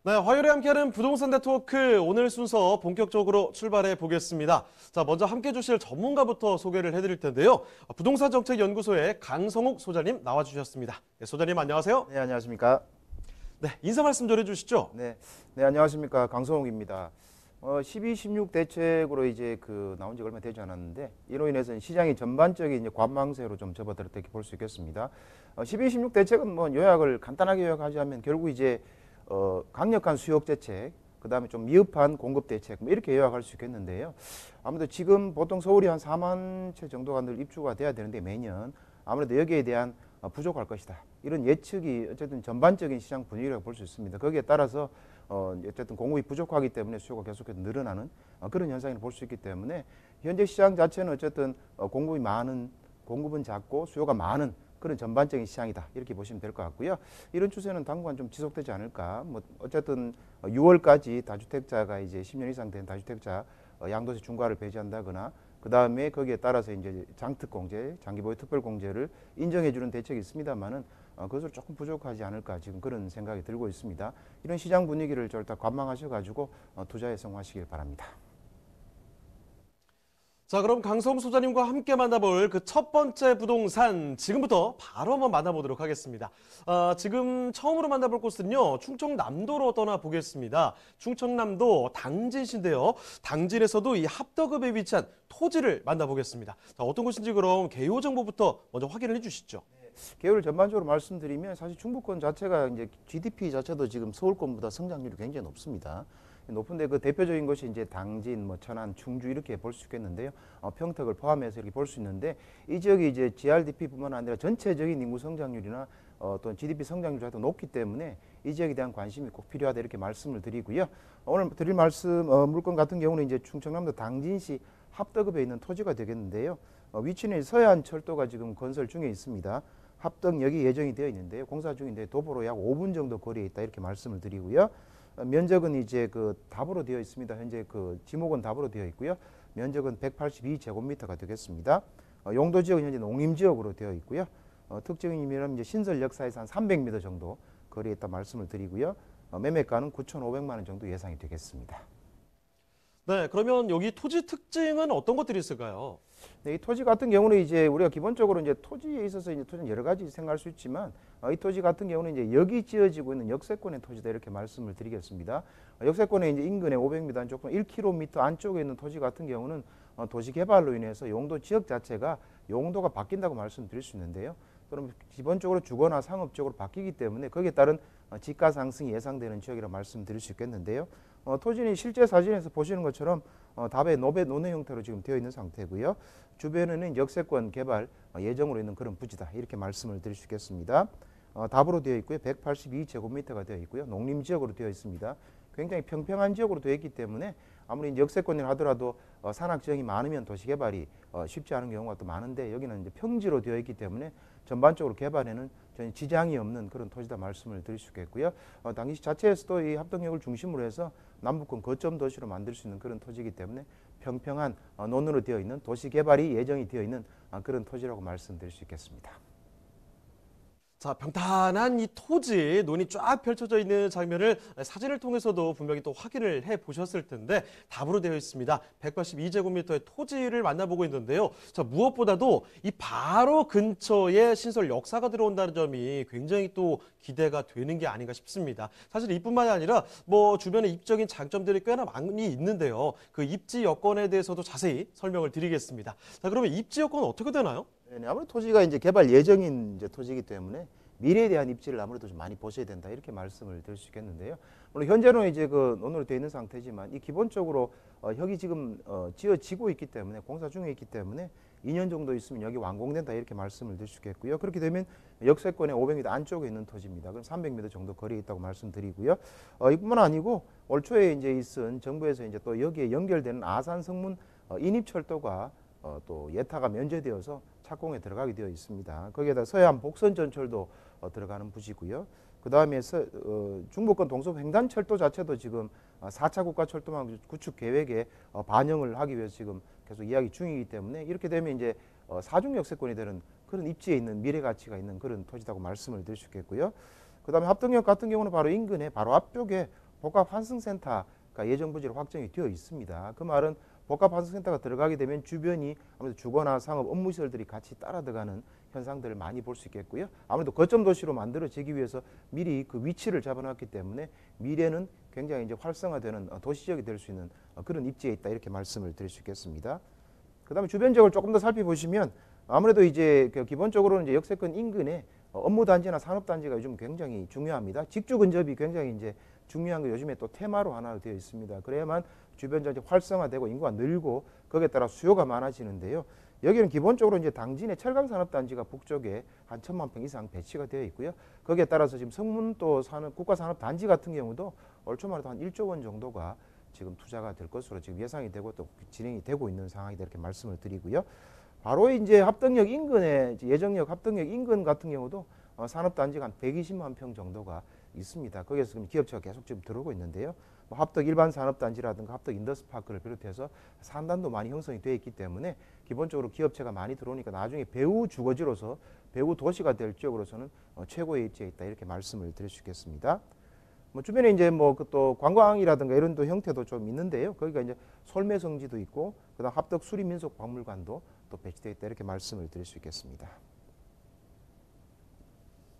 네, 화요일에 함께하는 부동산 네트워크 오늘 순서 본격적으로 출발해 보겠습니다. 자, 먼저 함께 해주실 전문가부터 소개를 해드릴 텐데요. 부동산 정책 연구소의 강성욱 소장님 나와주셨습니다. 네, 소장님 안녕하세요. 네, 안녕하십니까. 네, 인사 말씀 좀 해주시죠. 네, 안녕하십니까. 강성욱입니다. 12, 16 대책으로 이제 나온 지 얼마 되지 않았는데 이로 인해서 시장이 전반적인 이제 관망세로 좀 접어들었다 이렇게 볼 수 있겠습니다. 12, 16 대책은 뭐 요약을 간단하게 요약하자면 결국 이제 강력한 수요 대책, 그다음에 좀 미흡한 공급 대책 뭐 이렇게 요약할 수 있겠는데요. 아무래도 지금 보통 서울이 한 4만 채 정도가 늘 입주가 돼야 되는데 매년 아무래도 여기에 대한 부족할 것이다. 이런 예측이 어쨌든 전반적인 시장 분위기라고 볼 수 있습니다. 거기에 따라서 어쨌든 공급이 부족하기 때문에 수요가 계속해서 늘어나는 그런 현상을 볼 수 있기 때문에 현재 시장 자체는 어쨌든 공급은 작고 수요가 많은 그런 전반적인 시장이다 이렇게 보시면 될 것 같고요. 이런 추세는 당분간 좀 지속되지 않을까. 뭐 어쨌든 6월까지 다주택자가 이제 10년 이상 된 다주택자 양도세 중과를 배제한다거나 그 다음에 거기에 따라서 이제 장특공제, 장기보유 특별공제를 인정해주는 대책이 있습니다만은 그것으로 조금 부족하지 않을까 지금 그런 생각이 들고 있습니다. 이런 시장 분위기를 절대 관망하셔가지고 투자에 성공하시길 바랍니다. 자, 그럼 강성욱 소장님과 함께 만나볼 그 첫 번째 부동산 지금부터 바로 한번 만나보도록 하겠습니다. 지금 처음으로 만나볼 곳은요, 충청남도로 떠나보겠습니다. 충청남도 당진시인데요. 당진에서도 이 합덕읍에 위치한 토지를 만나보겠습니다. 자, 어떤 곳인지 그럼 개요 정보부터 먼저 확인을 해주시죠. 개요를 전반적으로 말씀드리면 사실 중부권 자체가 이제 GDP 자체도 지금 서울권보다 성장률이 굉장히 높습니다. 높은데 그 대표적인 것이 이제 당진, 뭐 천안, 충주 이렇게 볼 수 있겠는데요. 평택을 포함해서 이렇게 볼 수 있는데 이 지역이 이제 GRDP뿐만 아니라 전체적인 인구 성장률이나 또 GDP 성장률 자체도 높기 때문에 이 지역에 대한 관심이 꼭 필요하다 이렇게 말씀을 드리고요. 오늘 드릴 말씀 물건 같은 경우는 이제 충청남도 당진시 합덕읍에 있는 토지가 되겠는데요. 위치는 서해안 철도가 지금 건설 중에 있습니다. 합덕역이 예정이 되어 있는데요. 공사 중인데 도보로 약 5분 정도 거리에 있다 이렇게 말씀을 드리고요. 면적은 이제 답으로 되어 있습니다. 현재 지목은 답으로 되어 있고요. 면적은 182제곱미터가 되겠습니다. 용도 지역은 현재 농림 지역으로 되어 있고요. 특징이면 이제 신설 역사에서 한 300m 정도 거리에 있다 말씀을 드리고요. 매매가는 9,500만 원 정도 예상이 되겠습니다. 네, 그러면 여기 토지 특징은 어떤 것들이 있을까요? 네, 이 토지 같은 경우는 이제 우리가 기본적으로 이제 토지에 있어서 이제 토지는 여러 가지 생각할 수 있지만 이 토지 같은 경우는 이제 여기 지어지고 있는 역세권의 토지다 이렇게 말씀을 드리겠습니다. 역세권의 이제 인근에 500m 안쪽, 1km 안쪽에 있는 토지 같은 경우는 도시 개발로 인해서 용도 지역 자체가 용도가 바뀐다고 말씀드릴 수 있는데요. 그럼 기본적으로 주거나 상업적으로 바뀌기 때문에 거기에 따른 지가 상승이 예상되는 지역이라고 말씀드릴 수 있겠는데요. 토지는 실제 사진에서 보시는 것처럼 답의 논의 형태로 지금 되어 있는 상태고요. 주변에는 역세권 개발 예정으로 있는 그런 부지다 이렇게 말씀을 드릴 수 있겠습니다. 답으로 되어 있고요. 182제곱미터가 되어 있고요. 농림지역으로 되어 있습니다. 굉장히 평평한 지역으로 되어 있기 때문에 아무리 역세권이라 하더라도 산악지형이 많으면 도시개발이 쉽지 않은 경우가 또 많은데 여기는 이제 평지로 되어 있기 때문에 전반적으로 개발에는 전혀 지장이 없는 그런 토지다 말씀을 드릴 수 있겠고요. 당시 자체에서도 이 합덕역을 중심으로 해서 남북권 거점 도시로 만들 수 있는 그런 토지이기 때문에 평평한 논으로 되어 있는 도시 개발이 예정이 되어 있는 그런 토지라고 말씀드릴 수 있겠습니다. 자, 평탄한 이 토지, 논이 쫙 펼쳐져 있는 장면을 사진을 통해서도 분명히 또 확인을 해 보셨을 텐데 답으로 되어 있습니다. 182제곱미터의 토지를 만나보고 있는데요. 자, 무엇보다도 이 바로 근처에 신설 역사가 들어온다는 점이 굉장히 또 기대가 되는 게 아닌가 싶습니다. 사실 이뿐만이 아니라 뭐 주변에 입지적인 장점들이 꽤나 많이 있는데요. 그 입지 여건에 대해서도 자세히 설명을 드리겠습니다. 자, 그러면 입지 여건은 어떻게 되나요? 네, 아무래도 토지가 이제 개발 예정인 이제 토지이기 때문에 미래에 대한 입지를 아무래도 좀 많이 보셔야 된다 이렇게 말씀을 드릴 수 있겠는데요. 물론 현재는 이제 논으로 되어 있는 상태지만 이 기본적으로 여기 지금 지어지고 있기 때문에 공사 중에 있기 때문에 2년 정도 있으면 여기 완공된다 이렇게 말씀을 드릴 수 있겠고요. 그렇게 되면 역세권의 500m 안쪽에 있는 토지입니다. 그럼 300m 정도 거리에 있다고 말씀드리고요. 이뿐만 아니고 올 초에 이제 있은 정부에서 이제 또 여기에 연결되는 아산 성문 인입철도가 또 예타가 면제되어서 착공에 들어가게 되어 있습니다. 거기에다 서해안 복선 전철도 들어가는 부지고요. 그 다음에 중부권 동서부 횡단철도 자체도 지금 4차 국가철도망 구축 계획에 반영을 하기 위해서 지금 계속 이야기 중이기 때문에 이렇게 되면 이제 사중 역세권이 되는 그런 입지에 있는 미래 가치가 있는 그런 토지라고 말씀을 드릴 수 있겠고요. 그 다음에 합덕역 같은 경우는 바로 인근에 바로 앞쪽에 복합환승센터가 예정 부지로 확정이 되어 있습니다. 그 말은 복합환승센터가 들어가게 되면 주변이 아무래도 주거나 상업 업무시설들이 같이 따라 들어가는 현상들을 많이 볼 수 있겠고요. 아무래도 거점 도시로 만들어지기 위해서 미리 그 위치를 잡아놨기 때문에 미래는 굉장히 이제 활성화되는 도시지역이 될 수 있는 그런 입지에 있다 이렇게 말씀을 드릴 수 있겠습니다. 그다음에 주변적을 조금 더 살펴보시면 아무래도 이제 기본적으로는 이제 역세권 인근에 업무단지나 산업단지가 요즘 굉장히 중요합니다. 직주 근접이 굉장히 이제 중요한 거 요즘에 또 테마로 하나 되어 있습니다. 그래야만 주변적이 활성화되고 인구가 늘고 거기에 따라 수요가 많아지는데요. 여기는 기본적으로 이제 당진의 철강산업단지가 북쪽에 한 1,000만 평 이상 배치가 되어 있고요. 거기에 따라서 지금 성문도 국가산업단지 같은 경우도 올 초만 해도 한 1조 원 정도가 지금 투자가 될 것으로 지금 예상이 되고 또 진행이 되고 있는 상황이다 이렇게 말씀을 드리고요. 바로 이제 합덕역 인근에 예정역 합덕역 인근 같은 경우도 산업단지가 한 120만 평 정도가 있습니다. 거기에서 지금 기업체가 계속 지금 들어오고 있는데요. 뭐 합덕 일반 산업단지라든가 합덕 인더스파크를 비롯해서 산단도 많이 형성이 되어 있기 때문에 기본적으로 기업체가 많이 들어오니까 나중에 배후 주거지로서 배후 도시가 될 지역으로서는 최고의 입지에 있다 이렇게 말씀을 드릴 수 있겠습니다. 뭐 주변에 이제 뭐 또 관광이라든가 이런 또 형태도 좀 있는데요. 거기가 이제 솔매성지도 있고 그다음 합덕 수리민속박물관도 또 배치되어 있다 이렇게 말씀을 드릴 수 있겠습니다.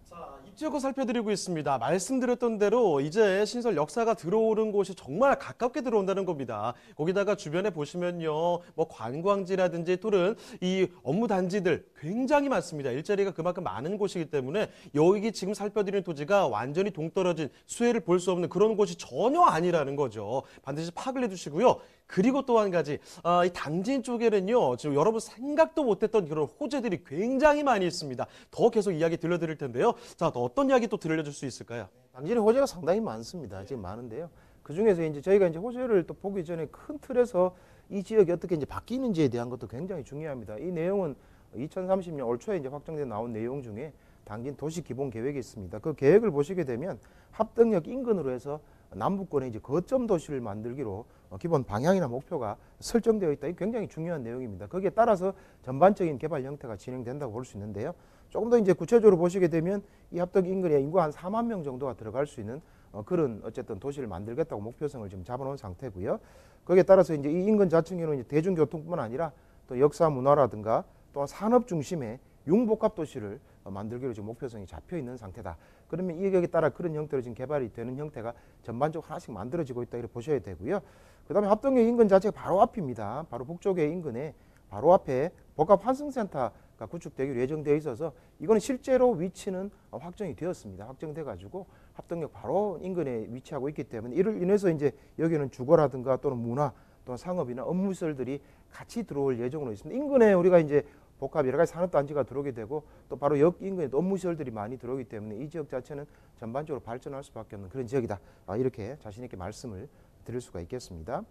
자, 입지역을 살펴드리고 있습니다. 말씀드렸던 대로 이제 신설 역사가 들어오는 곳이 정말 가깝게 들어온다는 겁니다. 거기다가 주변에 보시면요, 뭐 관광지라든지 또는 이 업무 단지들 굉장히 많습니다. 일자리가 그만큼 많은 곳이기 때문에 여기 지금 살펴드리는 토지가 완전히 동떨어진 수혜를 볼 수 없는 그런 곳이 전혀 아니라는 거죠. 반드시 파악을 해두시고요. 그리고 또 한 가지, 이 당진 쪽에는요, 지금 여러분 생각도 못했던 그런 호재들이 굉장히 많이 있습니다. 더 계속 이야기 들려드릴 텐데요. 자, 또 어떤 이야기 또 들려줄 수 있을까요? 당진의 호재가 상당히 많습니다. 지금 많은데요. 그 중에서 이제 저희가 이제 호재를 또 보기 전에 큰 틀에서 이 지역이 어떻게 이제 바뀌는지에 대한 것도 굉장히 중요합니다. 이 내용은 2030년 올 초에 이제 확정돼 나온 내용 중에 당진 도시 기본 계획이 있습니다. 그 계획을 보시게 되면 합덕역 인근으로 해서 남부권에 이제 거점 도시를 만들기로 기본 방향이나 목표가 설정되어 있다. 이 굉장히 중요한 내용입니다. 거기에 따라서 전반적인 개발 형태가 진행된다고 볼 수 있는데요. 조금 더 이제 구체적으로 보시게 되면 이 합덕 인근에 인구 한 4만 명 정도가 들어갈 수 있는 그런 어쨌든 도시를 만들겠다고 목표성을 지금 잡아놓은 상태고요. 거기에 따라서 이제 이 인근 자체는 이제 대중교통뿐만 아니라 또 역사 문화라든가 또 산업 중심의 융복합 도시를 만들기로 지금 목표성이 잡혀 있는 상태다. 그러면 이 계획에 따라 그런 형태로 지금 개발이 되는 형태가 전반적으로 하나씩 만들어지고 있다 이렇게 보셔야 되고요. 그다음에 합덕역 인근 자체가 바로 앞입니다. 바로 북쪽의 인근에 바로 앞에 복합환승센터가 구축되기로 예정되어 있어서 이거는 실제로 위치는 확정이 되었습니다. 확정돼 가지고 합덕역 바로 인근에 위치하고 있기 때문에 이를 인해서 이제 여기는 주거라든가 또는 문화 또는 상업이나 업무시설들이 같이 들어올 예정으로 있습니다. 인근에 우리가 이제 복합 여러 가지 산업단지가 들어오게 되고 또 바로 역 인근에 업무시설들이 많이 들어오기 때문에 이 지역 자체는 전반적으로 발전할 수밖에 없는 그런 지역이다. 이렇게 자신 있게 말씀을 드릴 수가 있겠습니다.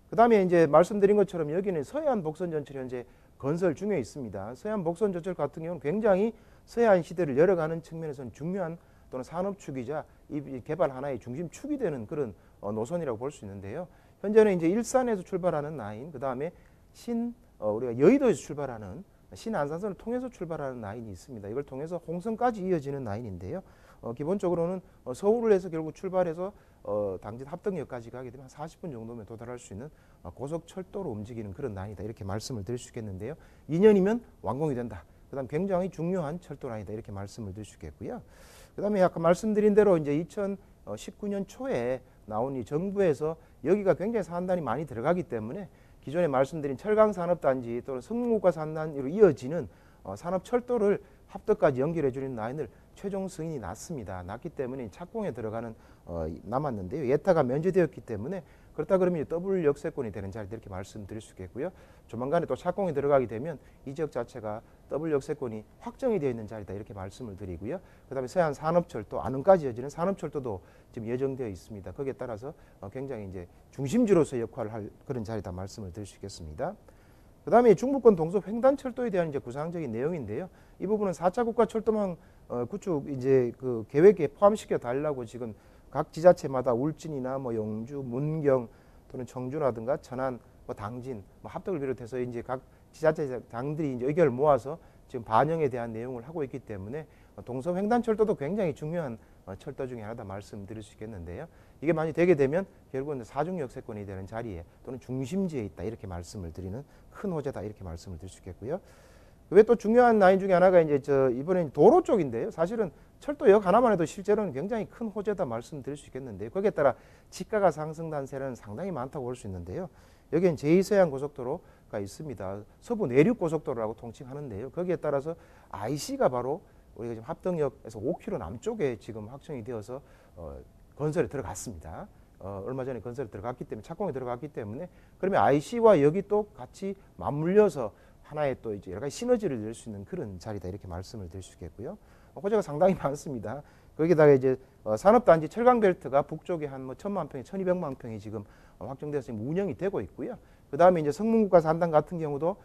그 다음에 이제 말씀드린 것처럼 여기는 서해안 복선전철이 현재 건설 중에 있습니다. 서해안 복선전철 같은 경우는 굉장히 서해안 시대를 열어가는 측면에서는 중요한 또는 산업축이자 이 개발 하나의 중심축이 되는 그런 노선이라고 볼 수 있는데요. 현재는 이제 일산에서 출발하는 라인, 그 다음에 우리가 여의도에서 출발하는 신안산선을 통해서 출발하는 라인이 있습니다. 이걸 통해서 홍성까지 이어지는 라인인데요. 기본적으로는 서울을 해서 결국 출발해서 당진 합덕역까지 가게 되면 40분 정도면 도달할 수 있는 고속철도로 움직이는 그런 라인이다. 이렇게 말씀을 드릴 수 있겠는데요. 2년이면 완공이 된다. 그 다음 굉장히 중요한 철도 라인이다. 이렇게 말씀을 드릴 수 있겠고요. 그 다음에 아까 말씀드린 대로 이제 2019년 초에 나온 이 정부에서 여기가 굉장히 산단이 많이 들어가기 때문에 기존에 말씀드린 철강산업단지 또는 성문국가 산단으로 이어지는 산업철도를 합덕까지 연결해주는 라인을 최종 승인이 났습니다. 났기 때문에 착공에 들어가는 남았는데요. 예타가 면제되었기 때문에 그렇다 그러면 더블 역세권이 되는 자리다 이렇게 말씀드릴 수 있겠고요. 조만간에 또 착공에 들어가게 되면 이 지역 자체가 더블 역세권이 확정이 되어 있는 자리다 이렇게 말씀을 드리고요. 그다음에 서해안 산업철도 안흥까지 이어지는 산업철도도 지금 예정되어 있습니다. 거기에 따라서 굉장히 이제 중심지로서 역할을 할 그런 자리다 말씀을 드릴 수 있겠습니다. 그다음에 중부권 동서 횡단철도에 대한 이제 구상적인 내용인데요. 이 부분은 4차 국가철도망 구축 이제 그 계획에 포함시켜 달라고 지금 각 지자체마다 울진이나 뭐 영주, 문경 또는 청주라든가 천안, 뭐 당진, 뭐 합덕을 비롯해서 이제 각 지자체장들이 이제 의견을 모아서 지금 반영에 대한 내용을 하고 있기 때문에 동서 횡단철도도 굉장히 중요한 철도 중에 하나다 말씀드릴 수 있겠는데요. 이게 많이 되게 되면 결국은 사중 역세권이 되는 자리에 또는 중심지에 있다 이렇게 말씀을 드리는 큰 호재다 이렇게 말씀을 드릴 수 있겠고요. 왜 또 중요한 라인 중에 하나가 이제 이번에 도로 쪽인데요. 사실은 철도역 하나만 해도 실제로는 굉장히 큰 호재다 말씀드릴 수 있겠는데요. 거기에 따라 지가가 상승한 세는 상당히 많다고 볼 수 있는데요. 여기는 제2서해안 고속도로가 있습니다. 서부 내륙 고속도로라고 통칭하는데요. 거기에 따라서 IC가 바로 우리가 지금 합덕역에서 5km 남쪽에 지금 확정이 되어서 건설에 들어갔습니다. 얼마 전에 건설에 들어갔기 때문에 착공에 들어갔기 때문에 그러면 IC와 여기 또 같이 맞물려서 하나의 또 이제 여러 가지 시너지를 낼 수 있는 그런 자리다 이렇게 말씀을 드릴 수 있겠고요. 호재가 상당히 많습니다. 거기다가 이제 산업단지 철강벨트가 북쪽에 한 뭐 1,000만 평에 1,200만 평이 지금 확정돼서 지금 운영이 되고 있고요. 그 다음에 이제 성문국가 산단 같은 경우도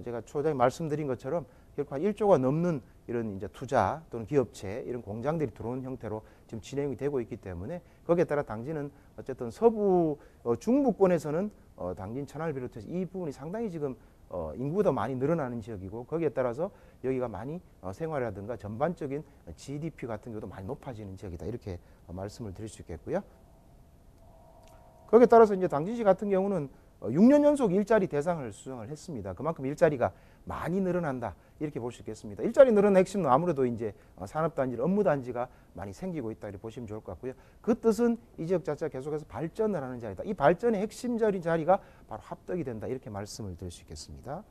제가 초장에 말씀드린 것처럼 결국 한 1조가 넘는 이런 이제 투자 또는 기업체 이런 공장들이 들어오는 형태로 지금 진행이 되고 있기 때문에 거기에 따라 당진은 어쨌든 서부 중부권에서는 당진 천안을 비롯해서 이 부분이 상당히 지금 인구가 많이 늘어나는 지역이고 거기에 따라서 여기가 많이 생활이라든가 전반적인 GDP 같은 경우도 많이 높아지는 지역이다 이렇게 말씀을 드릴 수 있겠고요. 거기에 따라서 이제 당진시 같은 경우는 6년 연속 일자리 대상을 수상을 했습니다. 그만큼 일자리가 많이 늘어난다 이렇게 볼 수 있겠습니다. 일자리 늘어난 핵심은 아무래도 이제 산업단지, 업무단지가 많이 생기고 있다 이렇게 보시면 좋을 것 같고요. 그 뜻은 이 지역 자체가 계속해서 발전을 하는 자리다. 이 발전의 핵심적인 자리가 바로 합덕이 된다 이렇게 말씀을 드릴 수 있겠습니다.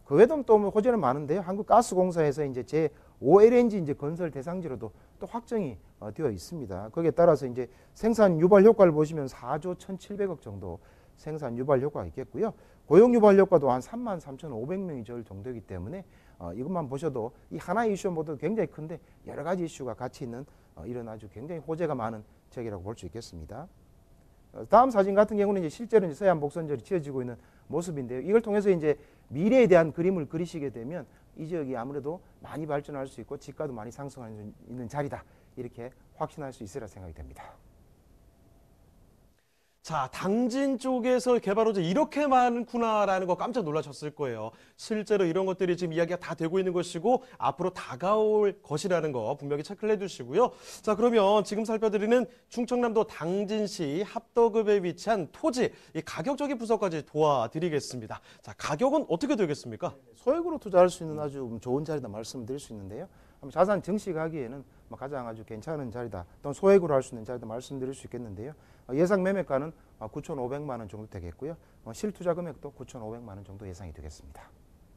그 외에도 또 호재는 많은데요. 한국가스공사에서 이제 제5LNG 이제 건설 대상지로도 또 확정이 되어 있습니다. 거기에 따라서 이제 생산 유발 효과를 보시면 4조 1,700억 정도 생산 유발 효과가 있겠고요. 고용 유발 효과도 한 33,500명이 절 정도이기 때문에 이것만 보셔도 이 하나의 이슈 모두 굉장히 큰데 여러 가지 이슈가 같이 있는 이런 아주 굉장히 호재가 많은 지역이라고 볼 수 있겠습니다. 다음 사진 같은 경우는 이제 실제로 이제 서해안 복선절이 지어지고 있는 모습인데요. 이걸 통해서 이제 미래에 대한 그림을 그리시게 되면 이 지역이 아무래도 많이 발전할 수 있고 지가도 많이 상승할 수 있는 자리다 이렇게 확신할 수 있으리라 생각이 됩니다. 자, 당진 쪽에서 개발 호재 이렇게 많구나라는 거 깜짝 놀라셨을 거예요. 실제로 이런 것들이 지금 이야기가 다 되고 있는 것이고 앞으로 다가올 것이라는 거 분명히 체크를 해두시고요. 자, 그러면 지금 살펴드리는 충청남도 당진시 합덕읍에 위치한 토지 이 가격적인 분석까지 도와드리겠습니다. 자, 가격은 어떻게 되겠습니까? 소액으로 투자할 수 있는 아주 좋은 자리다 말씀드릴 수 있는데요. 자산 증식하기에는 가장 아주 괜찮은 자리다 또는 소액으로 할 수 있는 자리다 말씀드릴 수 있겠는데요. 예상 매매가는 9,500만 원 정도 되겠고요. 실투자 금액도 9,500만 원 정도 예상이 되겠습니다.